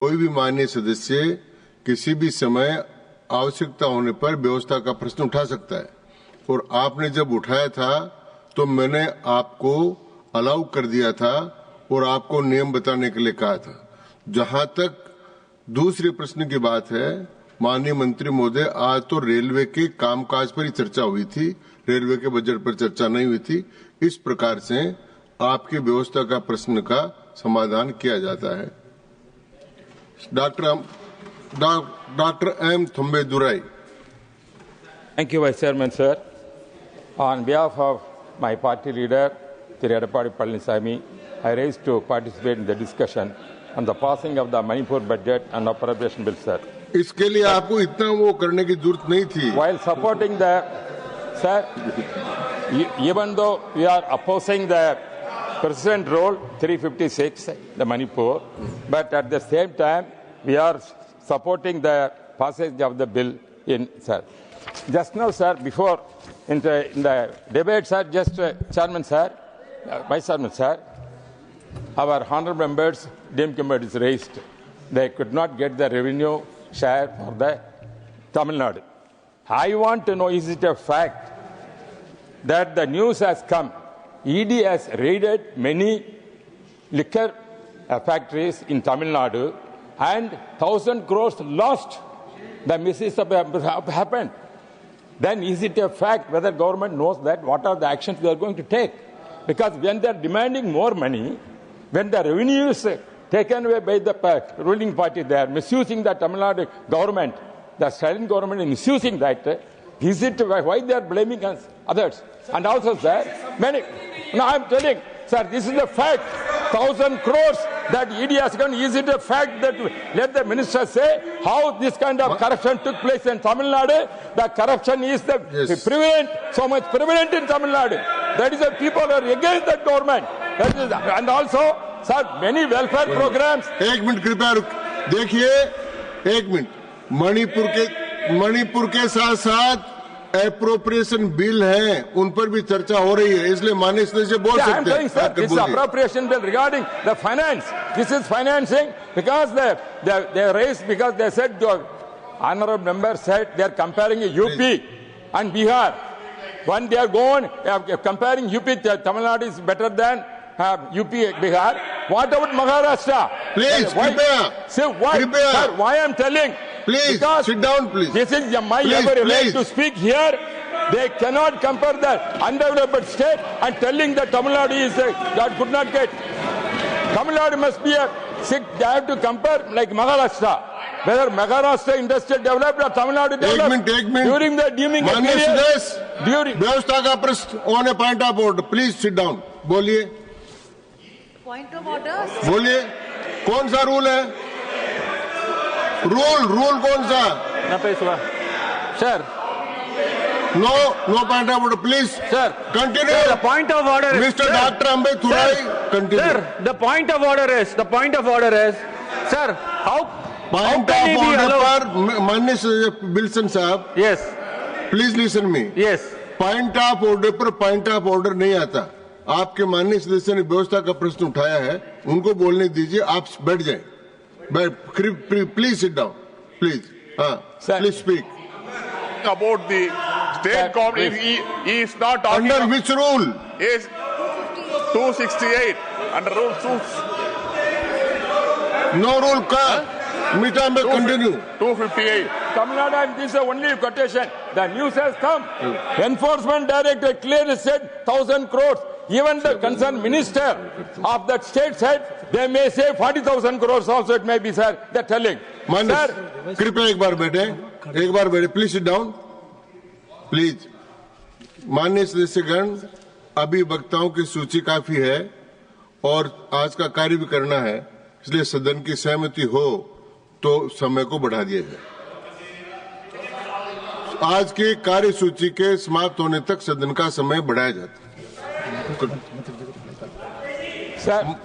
कोई भी माननीय सदस्य किसी भी समय आवश्यकता होने पर व्यवस्था का प्रश्न उठा सकता है और आपने जब उठाया था तो मैंने आपको अलाउ कर दिया था और आपको नियम बताने के लिए कहा था। जहां तक दूसरे प्रश्न की बात है, माननीय मंत्री महोदय, आज तो रेलवे के कामकाज पर ही चर्चा हुई थी, रेलवे के बजट पर चर्चा नहीं हुई थी। इस प्रकार से आपकी व्यवस्था का प्रश्न का समाधान किया जाता है। Dr. M. Thumbedurrai. Thank you, Vice Chairman, sir. On behalf of my party leader, Thiru Edappadi Palaniswamy, I raise to participate in the discussion on the passing of the Manipur budget and appropriation bill, sir. इसके लिए आपको इतना वो करने की जरूरत नहीं थी। While supporting the, sir, even though we are opposing the President rule 356, the Manipur, but at the same time, we are supporting the passage of the bill in, sir. Just now, sir, before in the debate, sir, just Chairman, sir, Vice Chairman, sir, our honorable members, deemed members raised, they could not get the revenue share for the Tamil Nadu. I want to know, is it a fact that the news has come, ED has raided many liquor factories in Tamil Nadu and 1,000 crores lost. The misses have happened. Then is it a fact whether government knows that what are the actions they are going to take? Because when they are demanding more money, when the revenue is taken away by the ruling party, they are misusing the Tamil Nadu government, the Stalin government is misusing that. Is it why they are blaming us, others? And also, sir, many. No, I am telling, sir, this is the fact. 1,000 crores that ED has done. Is it a fact that let the minister say how this kind of corruption took place in Tamil Nadu? The corruption is prevalent, so much prevalent in Tamil Nadu. That is the people are against that government. That is, and also, sir, many welfare programs. एक minute कृपया देखिए, एक minute. Manipur के साथ साथ appropriation bill है, उन पर भी चर्चा हो रही है, इसलिए माननीय सदस्य बोल सकते हैं। Sir, this appropriation bill regarding the finance. This is financing because they raised, because they said, the honorable member said they are comparing UP and Bihar. When they are going comparing UP, Tamil Nadu is better than UP, Bihar. What about Maharashtra? Please, why I am telling? Please, sit down, please. This is my right to speak here. They cannot compare the undeveloped state and telling that Tamil Nadu is that could not get. Tamil Nadu must be a sick. They have to compare like Maharashtra. Whether Maharashtra industry developed or Tamil Nadu developed during the deeming period. During व्यवस्था का प्रश्न on a point of order. Please sit down. बोलिए. Point of order. बोलिए. कौन सा rule है? Rule कौन सा? Sir. No point of order, please. Sir. Continue. Sir, the point of order is, Mr. Dr. Ambedkar, continue. Sir, the point of order is, sir, how Point can of he be order allowed? पर माननीय Wilson साहब, Yes. Please listen me. Yes. Point of order पर point of order नहीं आता। आपके माननीय सदस्य ने व्यवस्था का प्रश्न उठाया है, उनको बोलने दीजिए, आप बैठ जाएं। Please sit down. Please. Please speak. About the state government, he is not talking. Under which rule? Is 268. Under rule 2. No rule ka. Mita may continue. 258. Tamil Nadu, this is the only quotation. The news has come. Enforcement Director clearly said 1,000 crores. Even the concerned minister of that state said they may say 40,000 crores also it may be, sir. They're telling. Sir, कृपया एक बार बैठे, please sit down, please. माननीय सदस्यगण, अभी वक्ताओं की सूची काफी है और आज का कार्य भी करना है, इसलिए सदन की सहमति हो तो समय को बढ़ा दिया जाए। आज की कार्य सूची के समाप्त होने तक सदन का समय बढ़ाया जाता है। सर,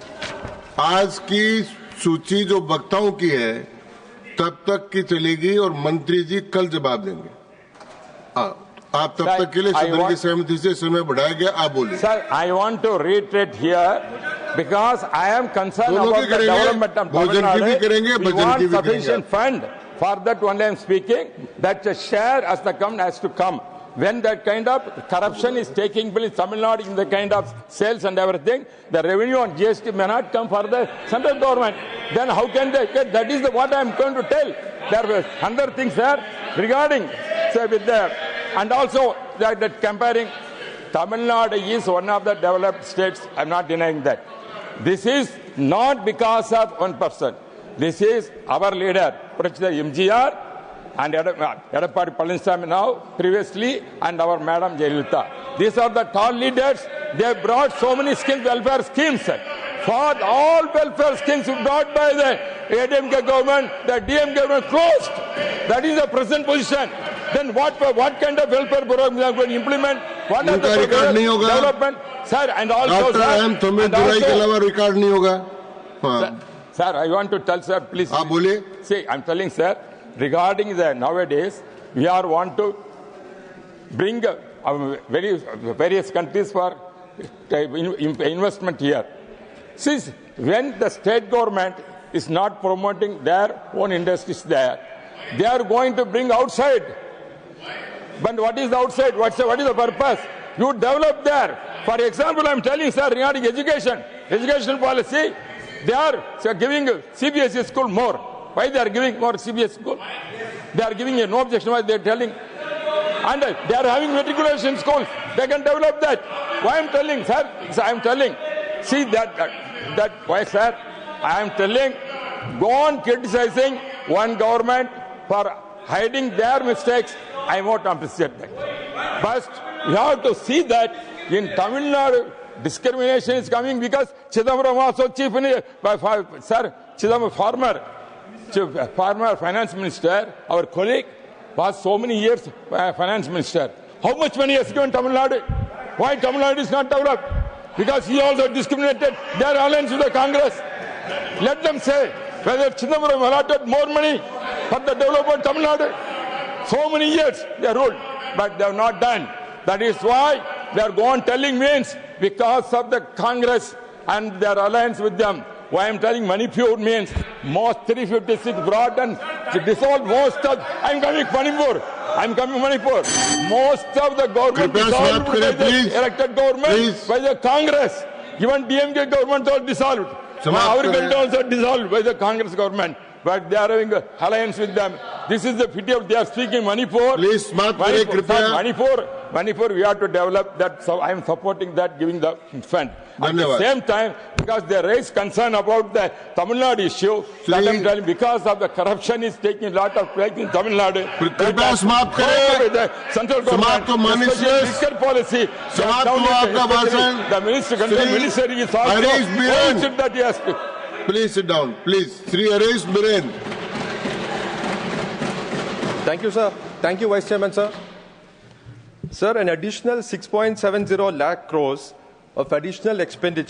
आज की सूची जो वक्ताओं की है तब तक की चलेगी और मंत्री जी कल जवाब देंगे। आप तब तक के लिए सदन की सहमति से समय बढ़ाया गया। आप बोलिए। Sir, I want to reiterate here because I am concerned दोनों about की the करेंगे, development of बहुजन Tamil की भी Nadu. करेंगे, We बजरंग want की भी करेंगे। sufficient fund. For that only I am speaking, that the share as the come has to come. When that kind of corruption is taking place in Tamil Nadu in the kind of sales and everything, the revenue on GST may not come for the central government. Then how can they get? That is what I am going to tell. There were other things there regarding, say, with the, and also that comparing Tamil Nadu is one of the developed states. I am not denying that. This is not because of one person. This is our leader, President MGR, and Edappadi Palaniswamy now, previously, and our Madam Jayalalitha. These are the tall leaders. They brought so many welfare schemes. For all welfare schemes brought by the ADMK government, the DMK government closed. That is the present position. Then what kind of welfare program they are going to implement? What are the development? Sir, and also, record नहीं होगा. Sir, I want to tell, sir, please. आप बोलिए. See, I'm telling, sir, regarding the nowadays, we are want to bring various countries for investment here. Since when the state government is not promoting their own industries there, they are going to bring outside. But what is the outside? What is the purpose? You develop there. For example, I'm telling, sir, regarding education policy, they are giving CBSE school more. Why they are giving more CBSE school? They are giving no objection. Why they are telling? And they are having matriculation schools. They can develop that. Why I'm telling, sir? I'm telling. See that why, sir? I am telling. Go on criticizing one government for hiding their mistakes. I won't appreciate that. But you have to see that in Tamil Nadu, discrimination is coming because Chidambaram also chief minister, sir, Chidambaram former finance minister, our colleague, was so many years finance minister. How much money has given Tamil Nadu? Why Tamil Nadu is not developed? Because he also discriminated their alliance with the Congress. Let them say whether Chidambaram allotted more money for the development of Tamil Nadu. So many years they ruled, but they have not done. That is why they are going telling means because of the Congress and their alliance with them. Why I am telling Manipur means most 356 brought and dissolved most of. I am coming Manipur. Most of the government dissolved by the elected government by the Congress. Even DMK government all dissolved. Our government also dissolved by the Congress government. But they are having an alliance with them. This is the pity of they are speaking Manipur. Please, Manipur, we have to develop that. So I am supporting that, giving the fund. At the same time, because they raise concern about the Tamil Nadu issue, that I'm telling, because of the corruption is taking a lot of place in Tamil Nadu. The central government, especially fiscal policy, the minister is also that he has to. Please sit down. Please. Sri Harish Biren. Thank you, sir. Thank you, Vice Chairman, sir. Sir, an additional 6.70 lakh crores of additional expenditure